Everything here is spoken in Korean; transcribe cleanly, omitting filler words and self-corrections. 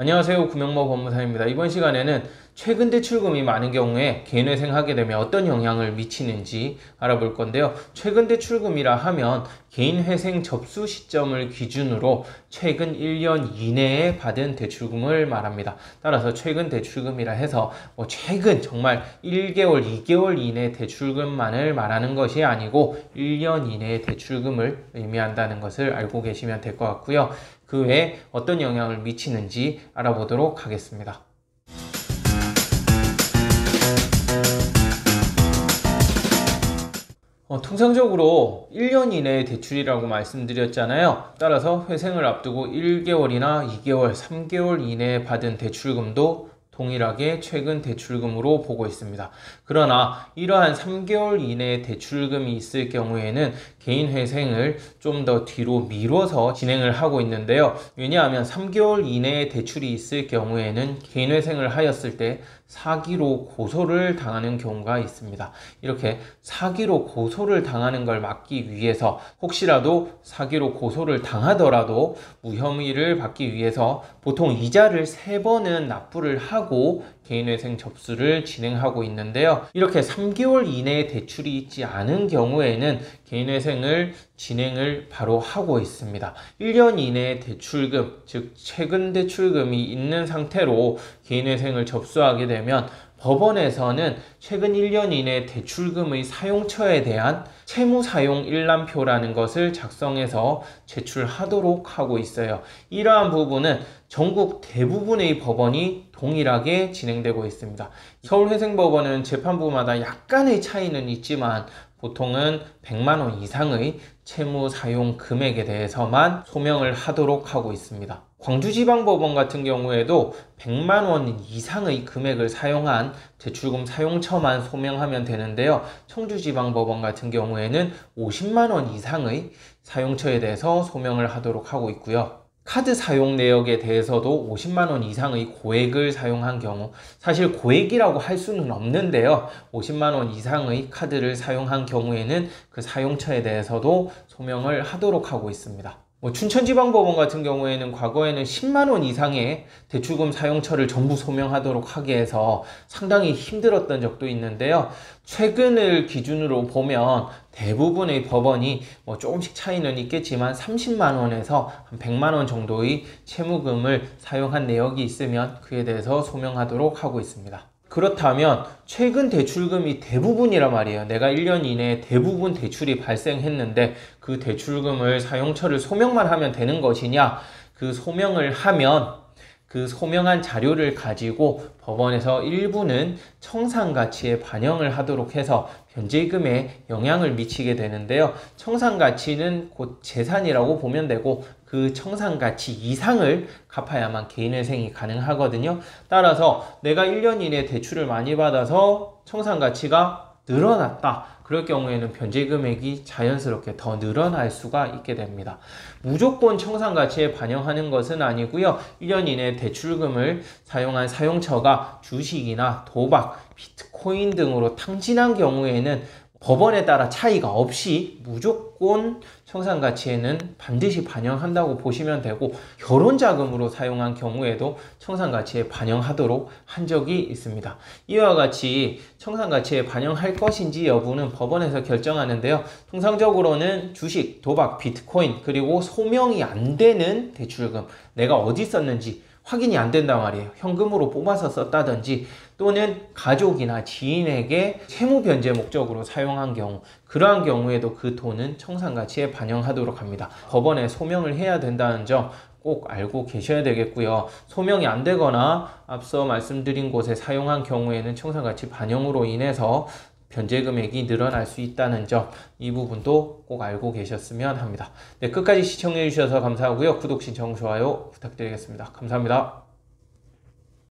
안녕하세요. 구명모 법무사입니다. 이번 시간에는 최근 대출금이 많은 경우에 개인회생 하게 되면 어떤 영향을 미치는지 알아볼 건데요. 최근 대출금이라 하면 개인회생 접수 시점을 기준으로 최근 1년 이내에 받은 대출금을 말합니다. 따라서 최근 대출금이라 해서 최근 정말 1개월, 2개월 이내 대출금만을 말하는 것이 아니고 1년 이내의 대출금을 의미한다는 것을 알고 계시면 될 것 같고요. 그 외에 어떤 영향을 미치는지 알아보도록 하겠습니다. 통상적으로 1년 이내의 대출이라고 말씀드렸잖아요. 따라서 회생을 앞두고 1개월이나 2개월, 3개월 이내에 받은 대출금도 동일하게 최근 대출금으로 보고 있습니다. 그러나 이러한 3개월 이내의 대출금이 있을 경우에는 개인회생을 좀 더 뒤로 미뤄서 진행을 하고 있는데요. 왜냐하면 3개월 이내의 대출이 있을 경우에는 개인회생을 하였을 때 사기로 고소를 당하는 경우가 있습니다. 이렇게 사기로 고소를 당하는 걸 막기 위해서 혹시라도 사기로 고소를 당하더라도 무혐의를 받기 위해서 보통 이자를 3번은 납부를 하고 개인회생 접수를 진행하고 있는데요. 이렇게 3개월 이내에 대출이 있지 않은 경우에는 개인회생을 진행을 바로 하고 있습니다. 1년 이내에 대출금, 즉 최근 대출금이 있는 상태로 개인회생을 접수하게 되면 법원에서는 최근 1년 이내 대출금의 사용처에 대한 채무사용 일람표라는 것을 작성해서 제출하도록 하고 있어요. 이러한 부분은 전국 대부분의 법원이 동일하게 진행되고 있습니다. 서울회생법원은 재판부마다 약간의 차이는 있지만 보통은 100만원 이상의 채무 사용 금액에 대해서만 소명을 하도록 하고 있습니다. 광주지방법원 같은 경우에도 100만원 이상의 금액을 사용한 대출금 사용처만 소명하면 되는데요. 청주지방법원 같은 경우에는 50만원 이상의 사용처에 대해서 소명을 하도록 하고 있고요. 카드 사용 내역에 대해서도 50만원 이상의 고액을 사용한 경우, 사실 고액이라고 할 수는 없는데요. 50만원 이상의 카드를 사용한 경우에는 그 사용처에 대해서도 소명을 하도록 하고 있습니다. 춘천지방법원 같은 경우에는 과거에는 10만원 이상의 대출금 사용처를 전부 소명하도록 하게 해서 상당히 힘들었던 적도 있는데요. 최근을 기준으로 보면 대부분의 법원이 조금씩 차이는 있겠지만 30만원에서 한 100만원 정도의 채무금을 사용한 내역이 있으면 그에 대해서 소명하도록 하고 있습니다. 그렇다면 최근 대출금이 대부분이란 말이에요. 내가 1년 이내에 대부분 대출이 발생했는데 그 대출금을 사용처를 소명만 하면 되는 것이냐? 그 소명을 하면 그 소명한 자료를 가지고 법원에서 일부는 청산가치에 반영을 하도록 해서 변제금에 영향을 미치게 되는데요. 청산가치는 곧 재산이라고 보면 되고 그 청산가치 이상을 갚아야만 개인회생이 가능하거든요. 따라서 내가 1년 이내에 대출을 많이 받아서 청산가치가 늘어났다. 그럴 경우에는 변제금액이 자연스럽게 더 늘어날 수가 있게 됩니다. 무조건 청산가치에 반영하는 것은 아니고요. 1년 이내 대출금을 사용한 사용처가 주식이나 도박, 비트코인 등으로 탕진한 경우에는 법원에 따라 차이가 없이 무조건 청산가치에는 반드시 반영한다고 보시면 되고, 결혼자금으로 사용한 경우에도 청산가치에 반영하도록 한 적이 있습니다. 이와 같이 청산가치에 반영할 것인지 여부는 법원에서 결정하는데요. 통상적으로는 주식, 도박, 비트코인, 그리고 소명이 안 되는 대출금, 내가 어디 썼는지 확인이 안 된단 말이에요. 현금으로 뽑아서 썼다든지 또는 가족이나 지인에게 채무 변제 목적으로 사용한 경우, 그러한 경우에도 그 돈은 청산가치에 반영하도록 합니다. 법원에 소명을 해야 된다는 점 꼭 알고 계셔야 되겠고요. 소명이 안 되거나 앞서 말씀드린 곳에 사용한 경우에는 청산가치 반영으로 인해서 변제금액이 늘어날 수 있다는 점, 이 부분도 꼭 알고 계셨으면 합니다. 네, 끝까지 시청해 주셔서 감사하고요. 구독, 신청, 좋아요 부탁드리겠습니다. 감사합니다.